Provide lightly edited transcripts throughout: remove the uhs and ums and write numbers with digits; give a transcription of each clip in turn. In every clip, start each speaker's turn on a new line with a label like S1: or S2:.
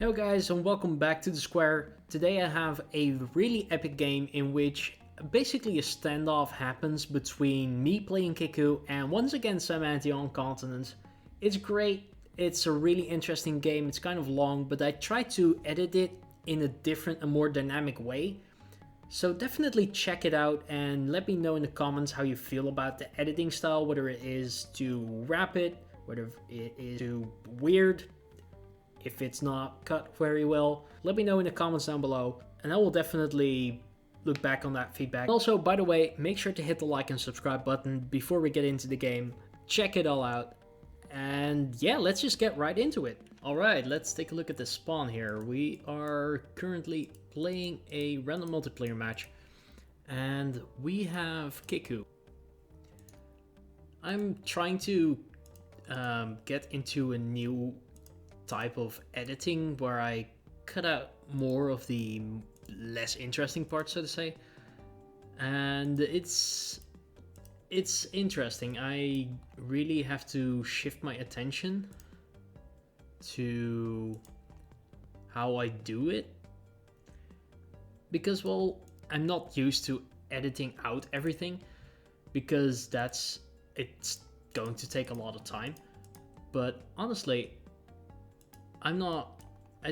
S1: Hello guys and welcome back to the square. Today I have a really epic game in which basically a standoff happens between me playing Kiku and once again Cymanti on continents. It's great, it's a really interesting game, it's kind of long, but I tried to edit it in a different and more dynamic way. So definitely check it out and let me know in the comments how you feel about the editing style, whether it is too rapid, whether it is too weird, if it's not cut very well. Let me know in the comments down below and I will definitely look back on that feedback. Also, by the way, make sure to hit the like and subscribe button before we get into the game. Check it all out. And yeah, let's just get right into it. Alright, let's take a look at the spawn here. We are currently playing a random multiplayer match and we have Kiku. I'm trying to get into a new type of editing where I cut out more of the less interesting parts, so to say, and it's interesting. I really have to shift my attention to how I do it because, well, I'm not used to editing out everything because it's going to take a lot of time. But honestly, I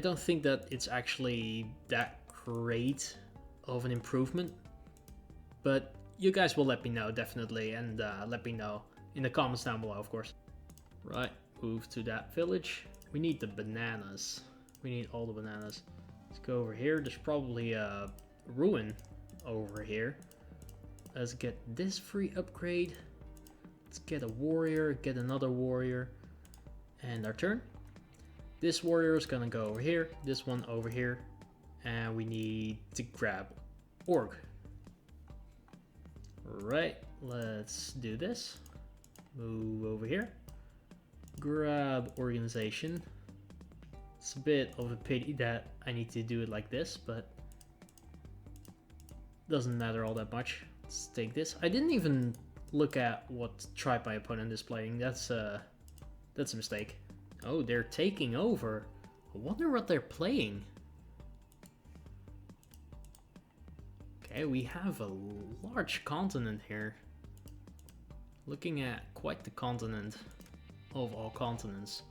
S1: don't think that it's actually that great of an improvement, but you guys will let me know definitely, and let me know in the comments down below, of course. Right, move to that village. We need the bananas. We need all the bananas. Let's go over here. There's probably a ruin over here. Let's get this free upgrade. Let's get a warrior, get another warrior, and our turn. This warrior is gonna go over here, this one over here, and we need to grab org. Right, let's do this. Move over here. Grab organization. It's a bit of a pity that I need to do it like this, but doesn't matter all that much. Let's take this. I didn't even look at what tribe my opponent is playing. That's a mistake. Oh, they're taking over. I wonder what they're playing. Okay, we have a large continent here. Looking at quite the continent of all continents.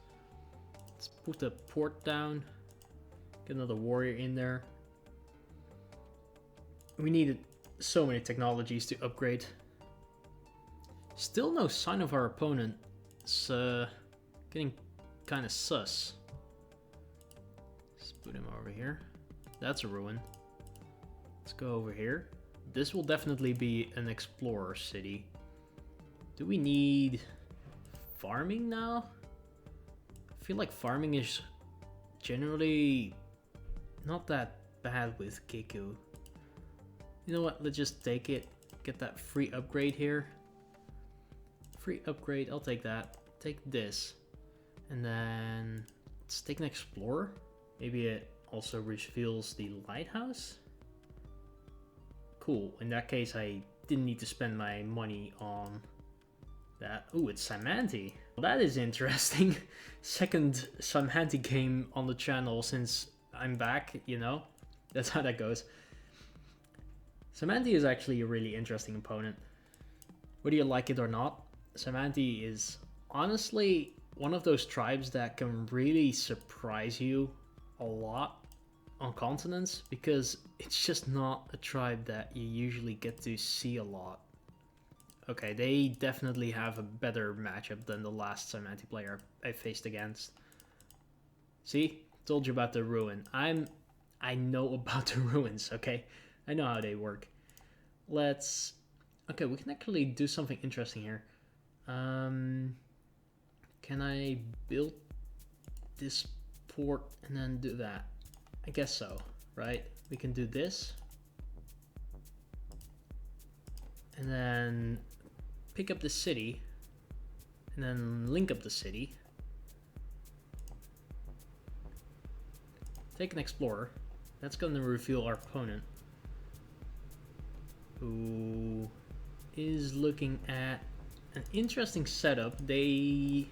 S1: Let's put the port down. Get another warrior in there. We needed so many technologies to upgrade. Still no sign of our opponent. It's getting kind of sus. Let's put him over here. That's a ruin. Let's go over here. This will definitely be an explorer city. Do we need farming now? I feel like farming is generally not that bad with Kiku. You know what? Let's just take it. Get that free upgrade here. Free upgrade. I'll take that. Take this. And then let's take an explorer. Maybe it also reveals the lighthouse. Cool. In that case, I didn't need to spend my money on that. Ooh, it's Cymanti. Well, that is interesting. Second Cymanti game on the channel since I'm back, you know? That's how that goes. Cymanti is actually a really interesting opponent. Whether you like it or not, Cymanti is honestly one of those tribes that can really surprise you a lot on continents because it's just not a tribe that you usually get to see a lot. Okay, they definitely have a better matchup than the last Cymanti player I faced against. See? Told you about the ruin. I know about the ruins, okay? I know how they work. Okay, we can actually do something interesting here. Can I build this port and then do that? I guess so, right? We can do this. And then pick up the city. And then link up the city. Take an explorer. That's going to reveal our opponent, who is looking at an interesting setup. They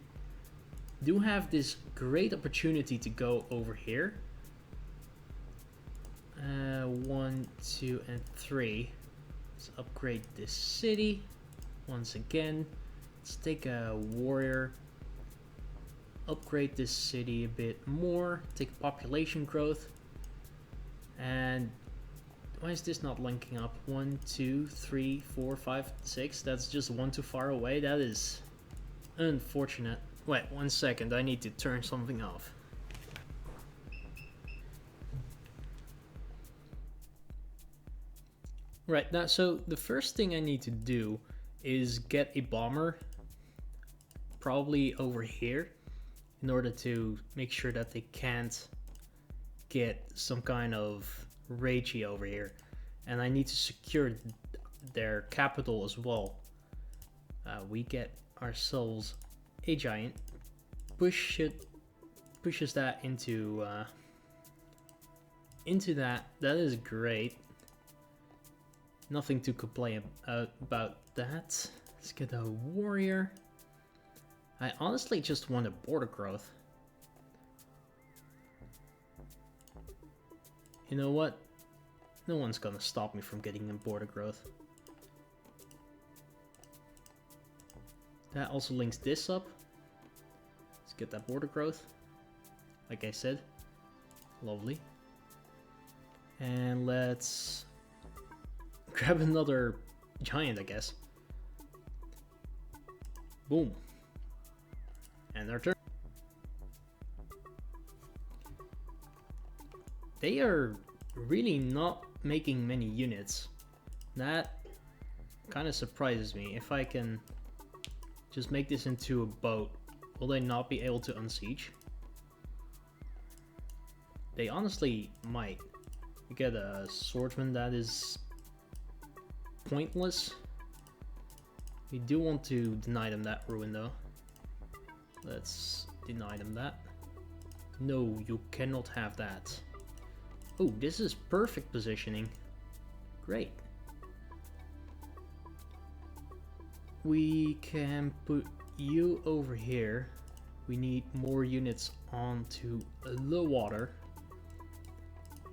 S1: do have this great opportunity to go over here, 1, 2, and 3. Let's upgrade this city once again. Let's take a warrior. Upgrade this city a bit more. Take population growth. And why is this not linking up? 1, 2, 3, 4, 5, 6. That's just one too far away. That is unfortunate. Wait, 1 second. I need to turn something off. Right, now, so the first thing I need to do is get a bomber, probably over here, in order to make sure that they can't get some kind of ragey over here. And I need to secure their capital as well. We get ourselves a giant, pushes that into that. That is great. Nothing to complain about that. Let's get a warrior. I honestly just want a border growth. You know what? No one's gonna stop me from getting a border growth. That also links this up. Let's get that border growth. Like I said. Lovely. And let's grab another giant, I guess. Boom. And our turn. They are really not making many units. That kind of surprises me. If I can just make this into a boat, will they not be able to unsiege? They honestly might. We get a swordsman that is pointless. We do want to deny them that ruin though. Let's deny them that. No, you cannot have that. Oh, this is perfect positioning. Great. We can put you over here. We need more units onto the water,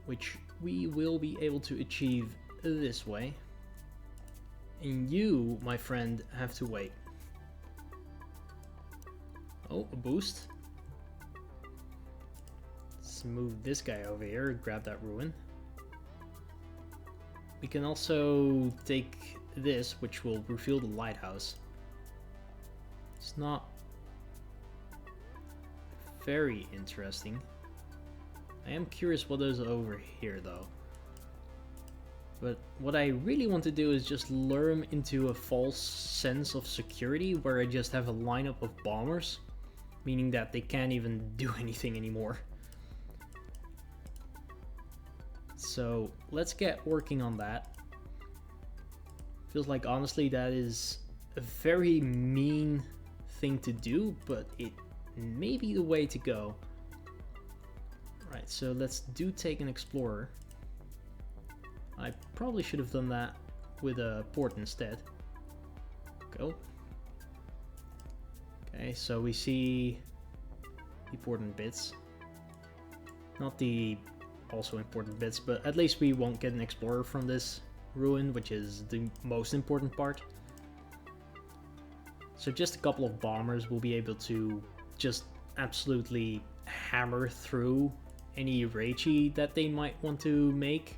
S1: which we will be able to achieve this way. And you, my friend, have to wait. Oh, a boost. Let's move this guy over here, grab that ruin. We can also take this, which will reveal the lighthouse. It's not very interesting. I am curious what is over here though. But what I really want to do is just lure him into a false sense of security where I just have a lineup of bombers, meaning that they can't even do anything anymore. So let's get working on that. Feels like honestly that is a very mean thing to do, but it may be the way to go. Right, so let's take an explorer. I probably should have done that with a port instead. Go. Okay, so we see important bits. Not the also important bits, but at least we won't get an explorer from this ruin, which is the most important part. So just a couple of bombers will be able to just absolutely hammer through any Reichi that they might want to make.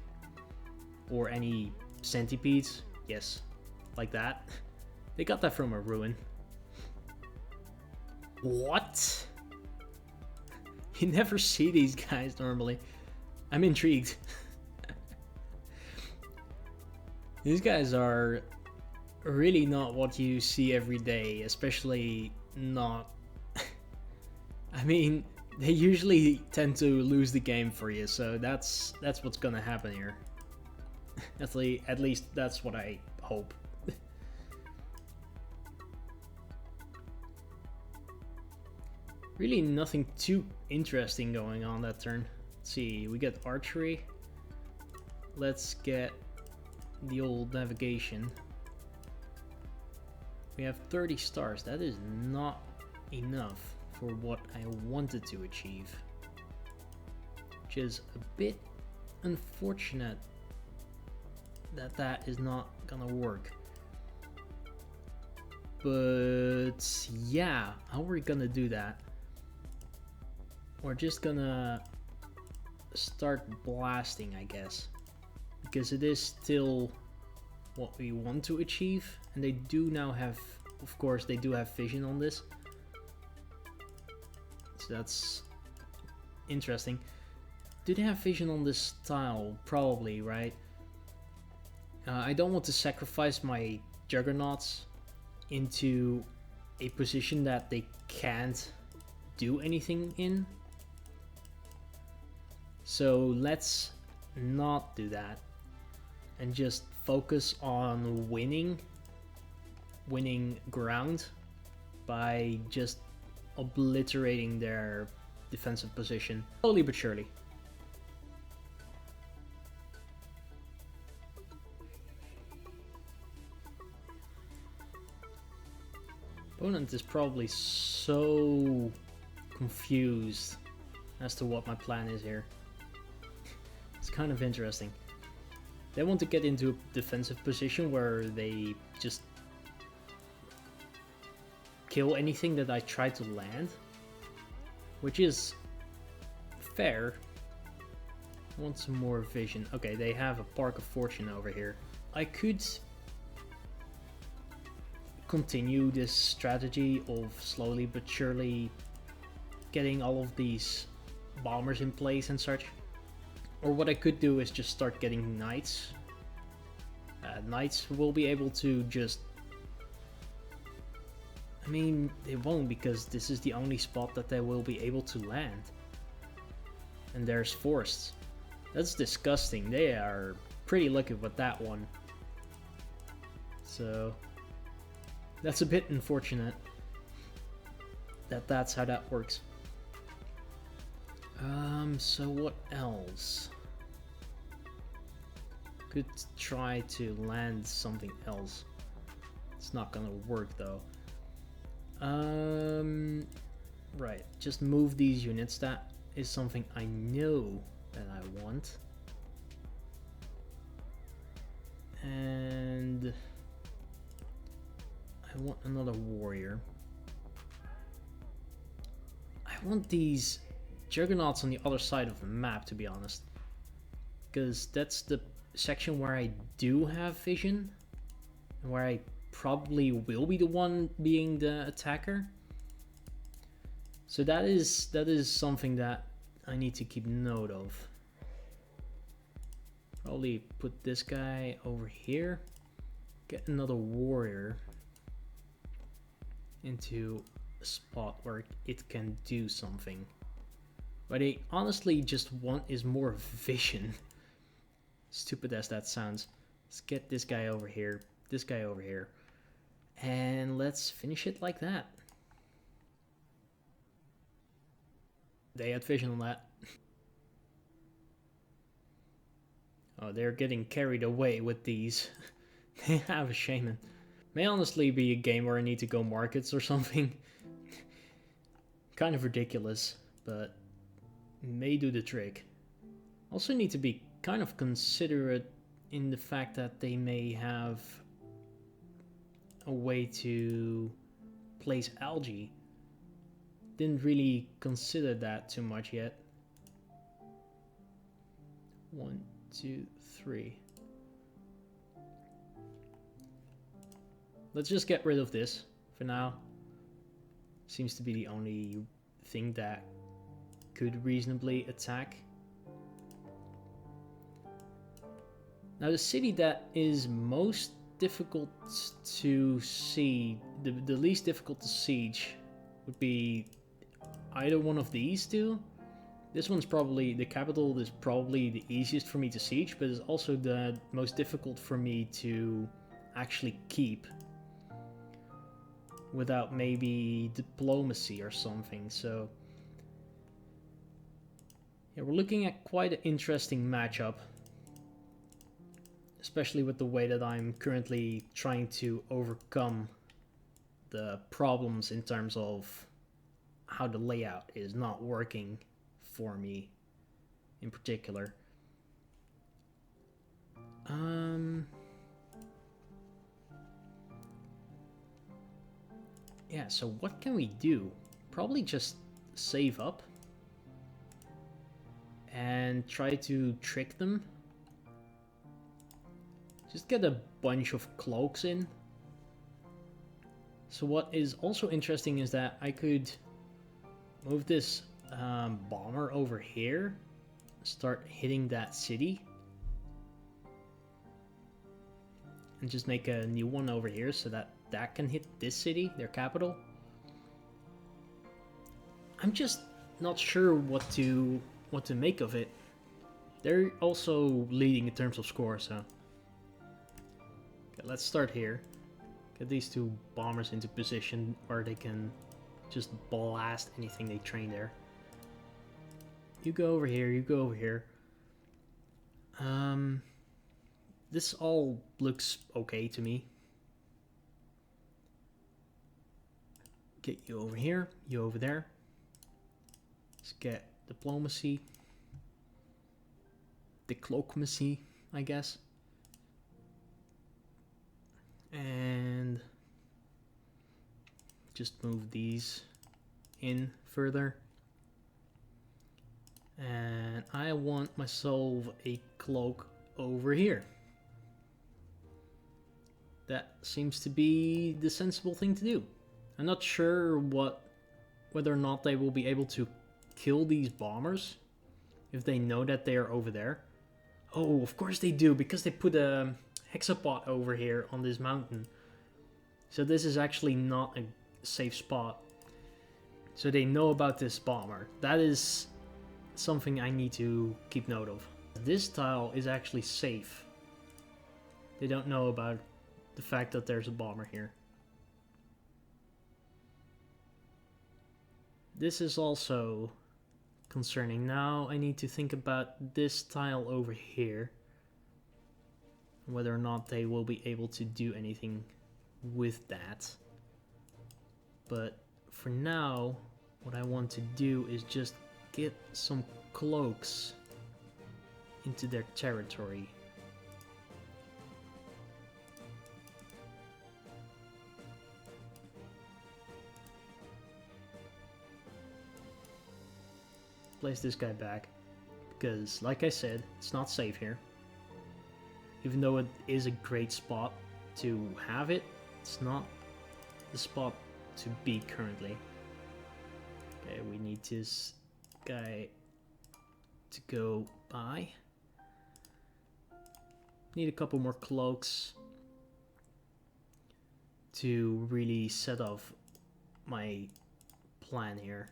S1: Or any centipedes. Yes, like that. They got that from a ruin. What? You never see these guys normally. I'm intrigued. These guys are really not what you see every day, especially not... I mean, they usually tend to lose the game for you, so that's what's gonna happen here. At least that's what I hope. Really nothing too interesting going on that turn. Let's see, we get archery. Let's get the old navigation. We have 30 stars. That is not enough for what I wanted to achieve. Which is a bit unfortunate that that is not gonna work. But yeah, how are we gonna do that? We're just gonna start blasting, I guess, because it is still what we want to achieve, and they do now have, of course, they do have vision on this, so that's interesting. Do they have vision on this tile? Probably, right? I don't want to sacrifice my juggernauts into a position that they can't do anything in. So let's not do that and just focus on winning ground by just obliterating their defensive position slowly but surely. Opponent is probably so confused as to what my plan is here. It's kind of interesting. They want to get into a defensive position where they just kill anything that I try to land, which is fair. I want some more vision. Okay, they have a Park of Fortune over here. I could continue this strategy of slowly but surely getting all of these bombers in place and such. Or what I could do is just start getting knights. Knights will be able to just... I mean, they won't, because this is the only spot that they will be able to land. And there's forests. That's disgusting. They are pretty lucky with that one. So that's a bit unfortunate that that's how that works. So what else? Could try to land something else. It's not gonna work though. Right, just move these units. That is something I know that I want. And I want another warrior. I want these juggernauts on the other side of the map, to be honest, because that's the section where I do have vision and where I probably will be the one being the attacker. So that is something that I need to keep note of. Probably put this guy over here, get another warrior into a spot where it can do something. But I honestly just want is more vision. Stupid as that sounds. Let's get this guy over here, this guy over here, and let's finish it like that. They had vision on that. Oh, they're getting carried away with these. They have a shaman. May honestly be a game where I need to go markets or something. Kind of ridiculous, but may do the trick. Also need to be kind of considerate in the fact that they may have a way to place algae. Didn't really consider that too much yet. 1, 2, 3. Let's just get rid of this for now. Seems to be the only thing that could reasonably attack. Now the city that is most difficult to see, the least difficult to siege, would be either one of these two. This one's probably, the capital is probably the easiest for me to siege, but it's also the most difficult for me to actually keep without maybe diplomacy or something. So yeah, we're looking at quite an interesting matchup, especially with the way that I'm currently trying to overcome the problems in terms of how the layout is not working for me in particular. Yeah, so what can we do? Probably just save up and try to trick them. Just get a bunch of cloaks in. So what is also interesting is that I could move this bomber over here, start hitting that city, and just make a new one over here so that that can hit this city, their capital. I'm just not sure what to make of it. They're also leading in terms of score, so okay, let's start here. Get these two bombers into position where they can just blast anything they train there. You go over here, you go over here. This all looks okay to me. Get you over here, you over there. Let's get diplomacy. Diplomacy, I guess. And just move these in further. And I want myself a cloak over here. That seems to be the sensible thing to do. I'm not sure whether or not they will be able to kill these bombers if they know that they are over there. Oh, of course they do, because they put a hexapod over here on this mountain. So this is actually not a safe spot. So they know about this bomber. That is something I need to keep note of. This tile is actually safe. They don't know about the fact that there's a bomber here. This is also concerning. Now I need to think about this tile over here. Whether or not they will be able to do anything with that. But for now, what I want to do is just get some cloaks into their territory. Place this guy back, because like I said, it's not safe here. Even though it is a great spot to have it, it's not the spot to be currently. Okay, we need this guy to go by. Need a couple more cloaks to really set off my plan here.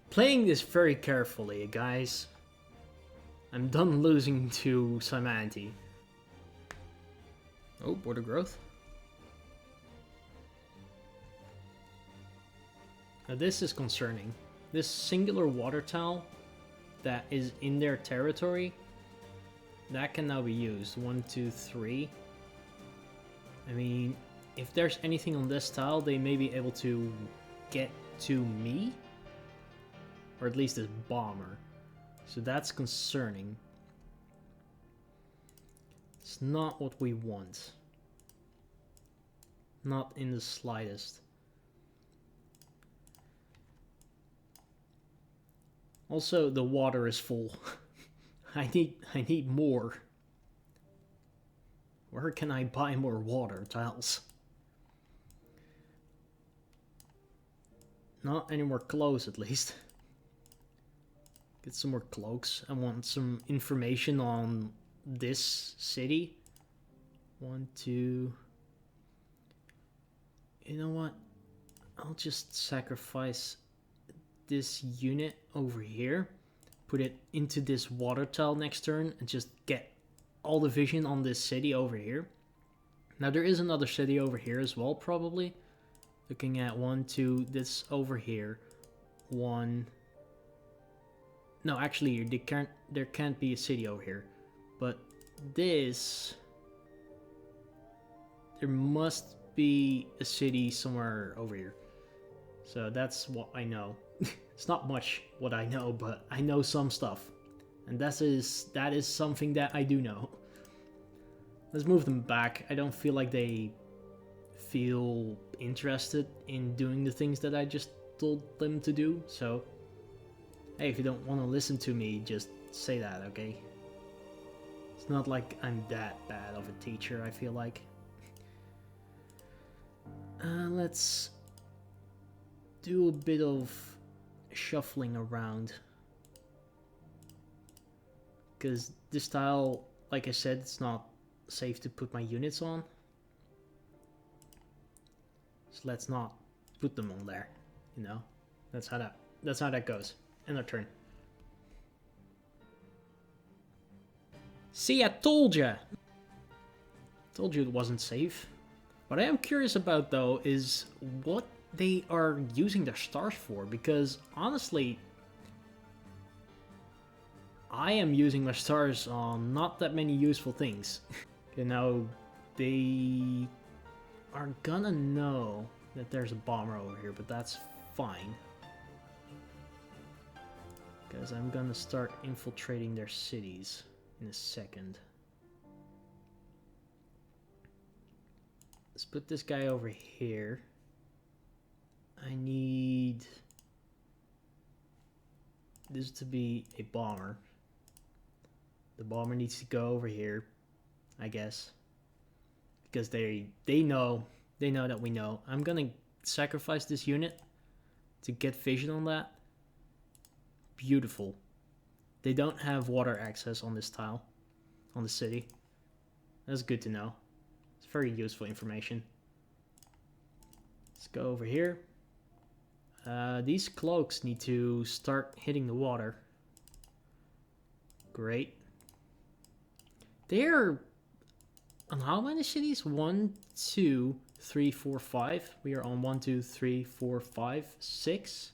S1: Playing this very carefully, guys. I'm done losing to Cymanti. Oh, border growth. Now this is concerning. This singular water towel that is in their territory, that can now be used. 1, 2, 3. I mean, if there's anything on this tile, they may be able to get to me. Or at least this bomber. So that's concerning. It's not what we want. Not in the slightest. Also, the water is full. I need more. Where can I buy more water tiles? Not anywhere close, at least. Get some more cloaks. I want some information on this city. 1, 2. You know what? I'll just sacrifice this unit over here. Put it into this water tile next turn and just get all the vision on this city over here. Now there is another city over here as well, probably. Looking at 1, 2, this over here. 1. No, actually, there can't be a city over here. But this... There must be a city somewhere over here. So that's what I know. It's not much what I know, but I know some stuff. And that is something that I do know. Let's move them back. I don't feel like they feel interested in doing the things that I just told them to do, so hey, if you don't want to listen to me, just say that, okay? It's not like I'm that bad of a teacher, I feel like. Let's do a bit of shuffling around. Because this tile, like I said, it's not safe to put my units on. So let's not put them on there, you know? That's how that goes. End of turn. See, I told ya! Told you it wasn't safe. What I am curious about, though, is what they are using their stars for, because honestly, I am using my stars on not that many useful things. You know, they are gonna know that there's a bomber over here, but that's fine. Because I'm gonna start infiltrating their cities in a second. Let's put this guy over here. I need this to be a bomber. The bomber needs to go over here, I guess. Because they know that we know. I'm gonna sacrifice this unit to get vision on that. Beautiful. They don't have water access on this tile, on the city. That's good to know. It's very useful information. Let's go over here. These cloaks need to start hitting the water. Great. They're on how many cities? 1, 2, 3, 4, 5. We are on 1, 2, 3, 4, 5, 6.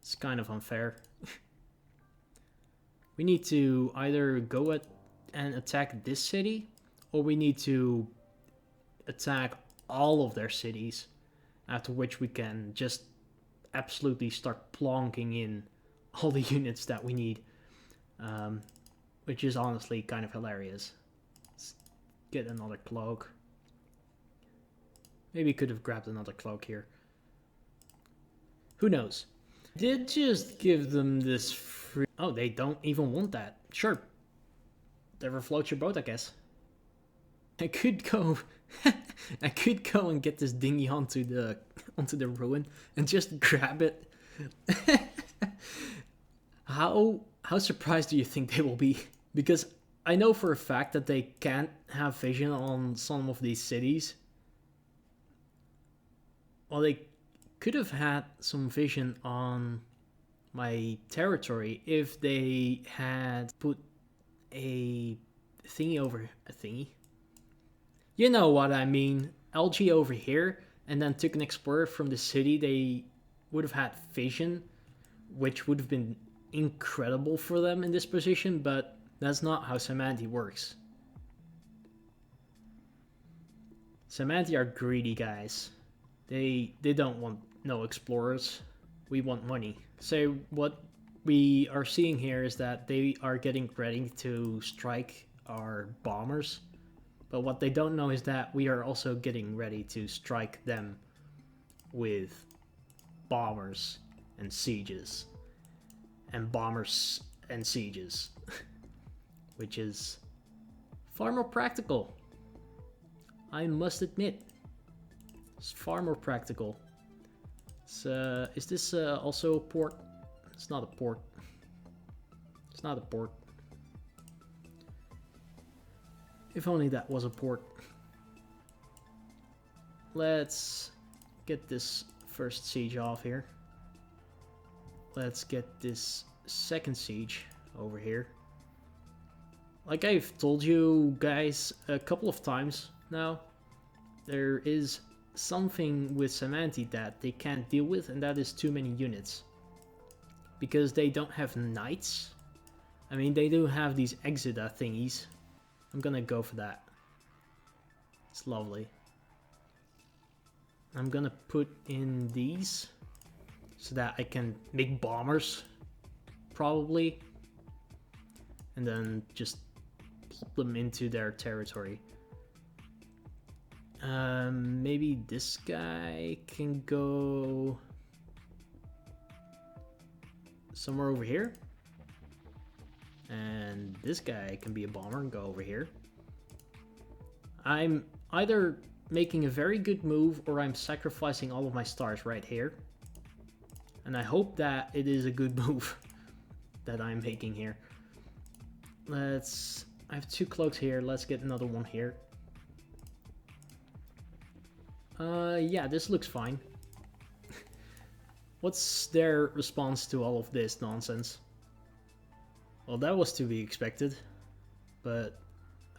S1: It's kind of unfair. We need to either go and attack this city, or we need to attack all of their cities, after which we can just absolutely start plonking in all the units that we need, which is honestly kind of hilarious. Let's get another cloak. Maybe could have grabbed another cloak here. Who knows? Did just give them this free... Oh, they don't even want that. Sure. Whatever floats your boat, I guess. I could go... I could go and get this dinghy onto the ruin and just grab it. How surprised do you think they will be? Because I know for a fact that they can't have vision on some of these cities. Well, they could have had some vision on my territory if they had put a thingy over a thingy. You know what I mean. Algae over here, and then took an explorer from the city. They would have had vision, which would have been incredible for them in this position, but that's not how Cymanti works. Cymanti are greedy guys. They don't want no explorers. We want money. So what we are seeing here is that they are getting ready to strike our bombers. But what they don't know is that we are also getting ready to strike them with bombers and sieges. And bombers and sieges. Which is far more practical. I must admit. It's far more practical. Is this also a port? It's not a port. It's not a port. If only that was a port. Let's get this first siege off here. Let's get this second siege over here. Like I've told you guys a couple of times now, there is something with Cymanti that they can't deal with, and that is too many units. Because they don't have knights. I mean, they do have these exida thingies. I'm gonna go for that. It's lovely. I'm gonna put in these so that I can make bombers, probably. and then just plop them into their territory. Maybe this guy can go somewhere over here. And this guy can be a bomber and go over here. I'm either making a very good move or I'm sacrificing all of my stars right here. And I hope that it is a good move that I'm making here. I have 2 cloaks here. Let's get another one here. Yeah, this looks fine. What's their response to all of this nonsense? Well, that was to be expected. But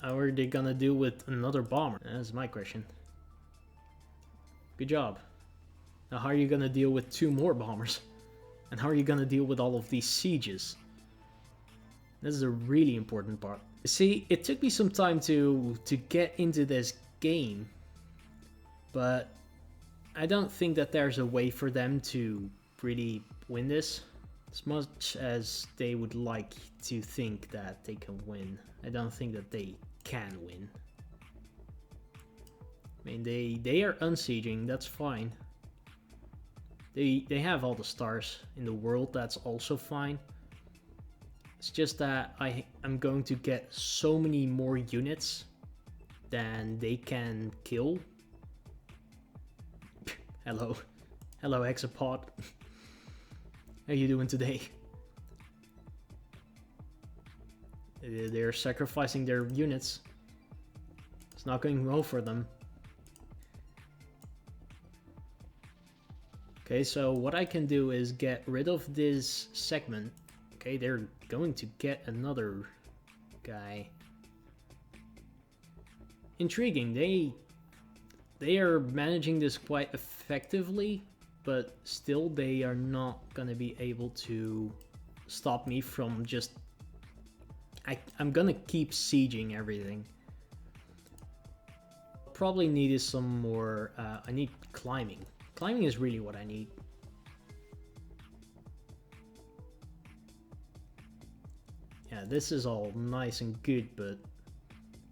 S1: how are they gonna deal with another bomber? That's my question. Good job. Now how are you gonna deal with 2 more bombers? And how are you gonna deal with all of these sieges? This is a really important part. You see, it took me some time to get into this game. But I don't think that there's a way for them to really win this. As much as they would like to think that they can win, I don't think that they can win. I mean, they are unsieging, that's fine. They have all the stars in the world, that's also fine. It's just that I'm going to get so many more units than they can kill. Hello. Hello, Hexapod. How you doing today? They're sacrificing their units. It's not going well for them. Okay, so what I can do is get rid of this segment. Okay, they're going to get another guy. Intriguing. They are managing this quite effectively, but still they are not gonna be able to stop me from just... I'm gonna keep sieging everything. Probably needed some more... I need climbing. Climbing is really what I need. Yeah, this is all nice and good, but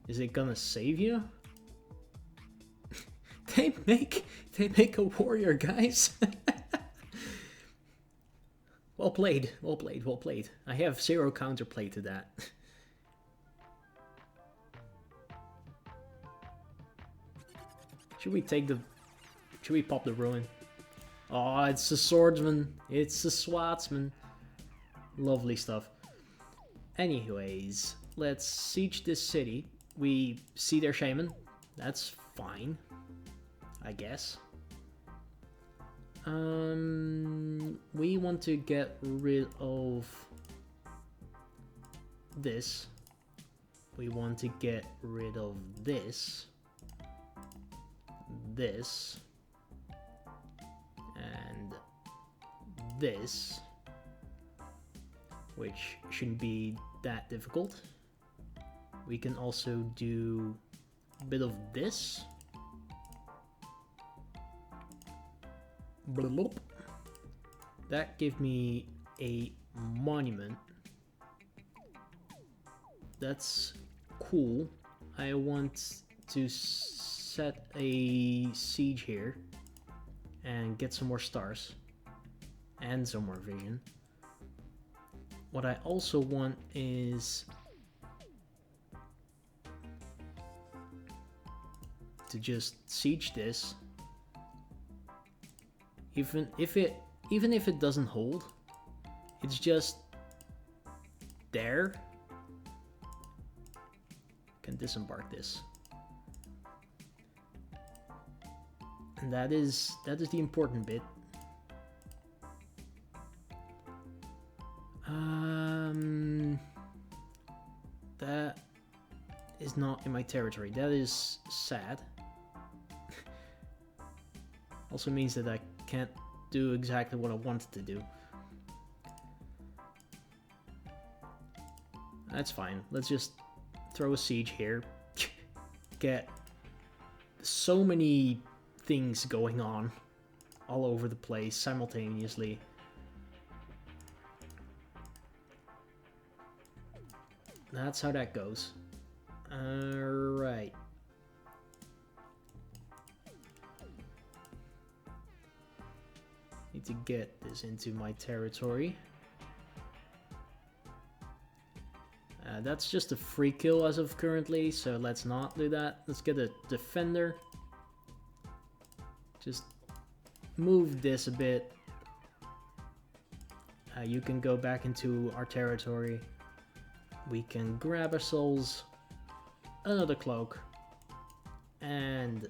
S1: is it gonna save you? They make a warrior, guys. Well played, well played, well played. I have 0 counterplay to that. Should we pop the ruin? Oh, it's a swordsman. It's a swatsman. Lovely stuff. Anyways, let's siege this city. We see their shaman. That's fine, I guess. We want to get rid of this. We want to get rid of this. This. And this. Which shouldn't be that difficult. We can also do a bit of this. Blub. That gave me a monument. That's cool. I want to set a siege here and get some more stars and some more vision. What I also want is to just siege this. Even if it doesn't hold, it's just there. Can disembark this. And that is the important bit. That is not in my territory. That is sad. Also means that I can't do exactly what I wanted to do. That's fine. Let's just throw a siege here. Get so many things going on all over the place simultaneously. That's how that goes. Alright. Need to get this into my territory. That's just a free kill as of currently, so let's not do that. Let's get a defender. Just move this a bit. You can go back into our territory. We can grab ourselves another cloak and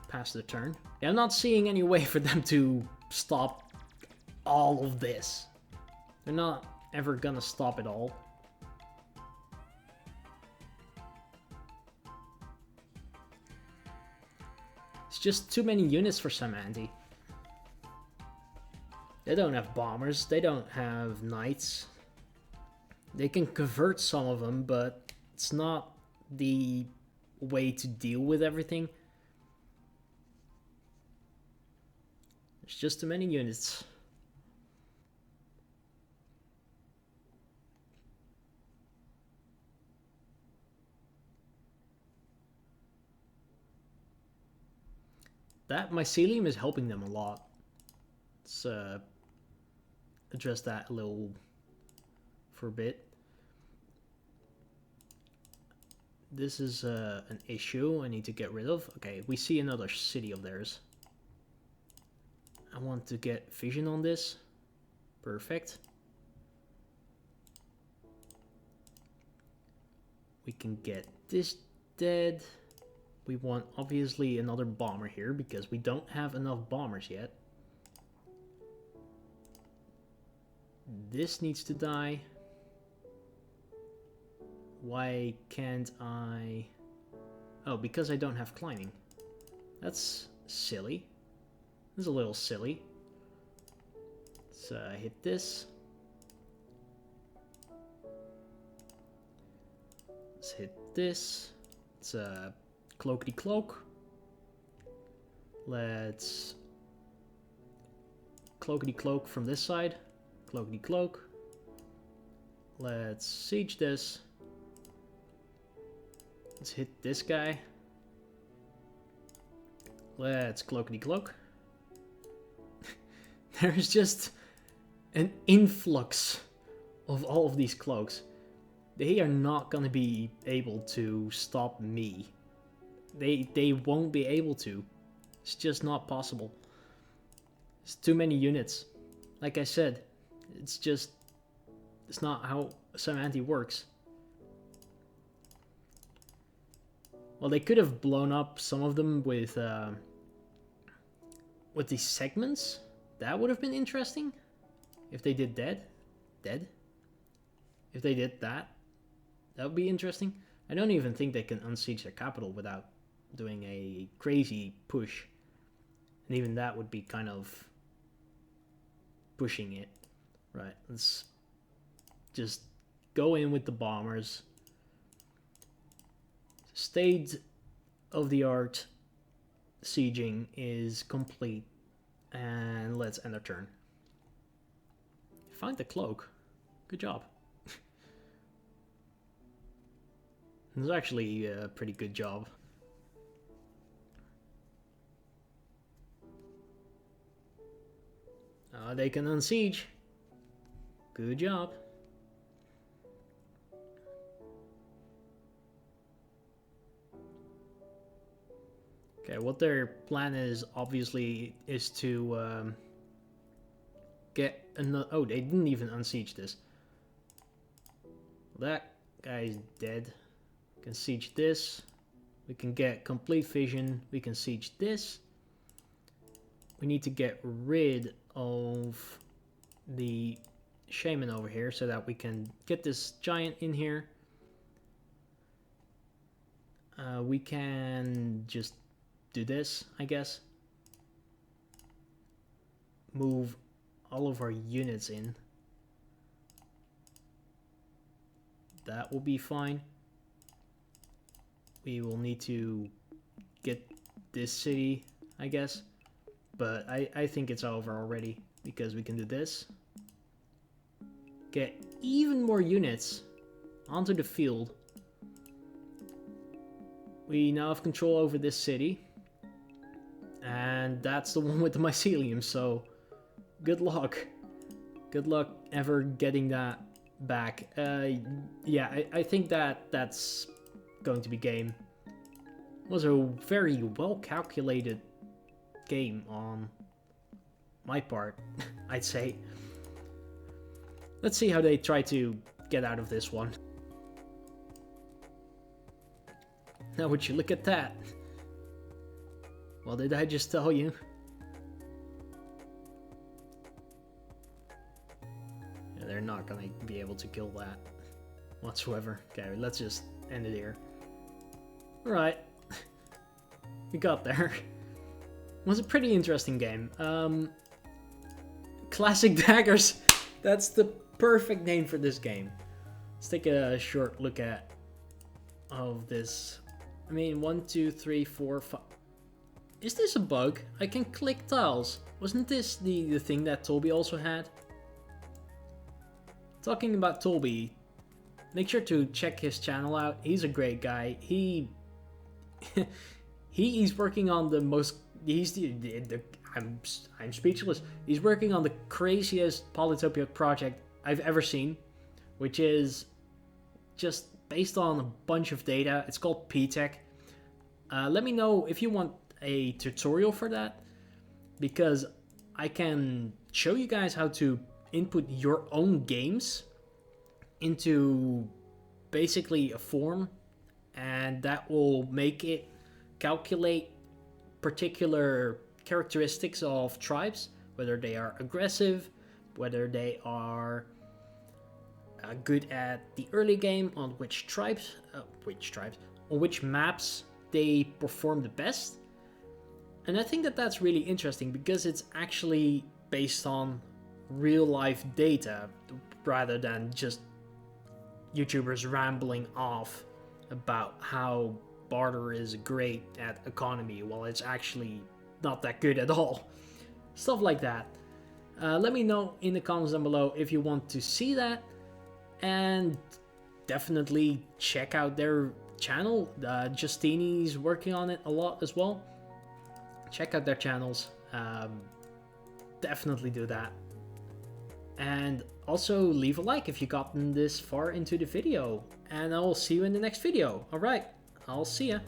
S1: pass the turn. Yeah, I'm not seeing any way for them to stop all of this. They're not ever gonna stop it all. It's just too many units for Cymanti. They don't have bombers, they don't have knights. They can convert some of them, but it's not the way to deal with everything. There's just too many units. That mycelium is helping them a lot. Let's address that a little for a bit. This is an issue I need to get rid of. Okay, we see another city of theirs. I want to get vision on this. Perfect. We can get this dead. We want obviously another bomber here because we don't have enough bombers yet. This needs to die. Why can't I? Oh, because I don't have climbing. That's silly. That's a little silly. Let's hit this. Let's hit this. It's cloakity cloak. Let's cloakity cloak from this side. Cloakity cloak. Let's siege this. Let's hit this guy. Let's cloakity cloak. There's just an influx of all of these cloaks. They are not gonna be able to stop me. They won't be able to. It's just not possible. It's too many units. Like I said, it's not how Cymanti works. Well, they could have blown up some of them with these segments. That would have been interesting. If they did dead. If they did that, that would be interesting. I don't even think they can unsiege their capital without doing a crazy push. And even that would be kind of pushing it. Right, let's just go in with the bombers. State of the art sieging is complete. And let's end our turn. Find the cloak. Good job. It was actually a pretty good job. They can unsiege. Good job. Okay, what their plan is obviously is to get another. Oh, they didn't even unsiege this. That guy's dead. We can siege this. We can get complete vision. We can siege this. We need to get rid of the shaman over here so that we can get this giant in here. We can just do this, I guess. Move all of our units in. That will be fine. We will need to get this city, I guess. But I think it's over already because we can do this. Get even more units onto the field. We now have control over this city. And that's the one with the mycelium, so good luck. Good luck ever getting that back. Yeah, I think that's going to be game. It was a very well calculated game on my part, I'd say. Let's see how they try to get out of this one. Now would you look at that? Well, did I just tell you? Yeah, they're not gonna be able to kill that whatsoever. Okay, let's just end it here. Alright. We got there. It was a pretty interesting game. Classic Daggers. That's the perfect name for this game. Let's take a short look at of this. I mean, 1, 2, 3, 4, 5. Is this a bug? I can click tiles. Wasn't this the thing that Toby also had? Talking about Toby, make sure to check his channel out. He's a great guy. He's working on the most. I'm speechless. He's working on the craziest Polytopia project I've ever seen, which is just based on a bunch of data. It's called P-Tech. Let me know if you want a tutorial for that, because I can show you guys how to input your own games into basically a form, and that will make it calculate particular characteristics of tribes, whether they are aggressive, whether they are good at the early game, on which maps they perform the best. And I think that that's really interesting because it's actually based on real life data rather than just YouTubers rambling off about how barter is great at economy while it's actually not that good at all. Stuff like that. Let me know in the comments down below if you want to see that, and definitely check out their channel. Justini's working on it a lot as well. Check out their channels. Definitely do that. And also leave a like if you've gotten this far into the video. And I will see you in the next video. Alright, I'll see ya.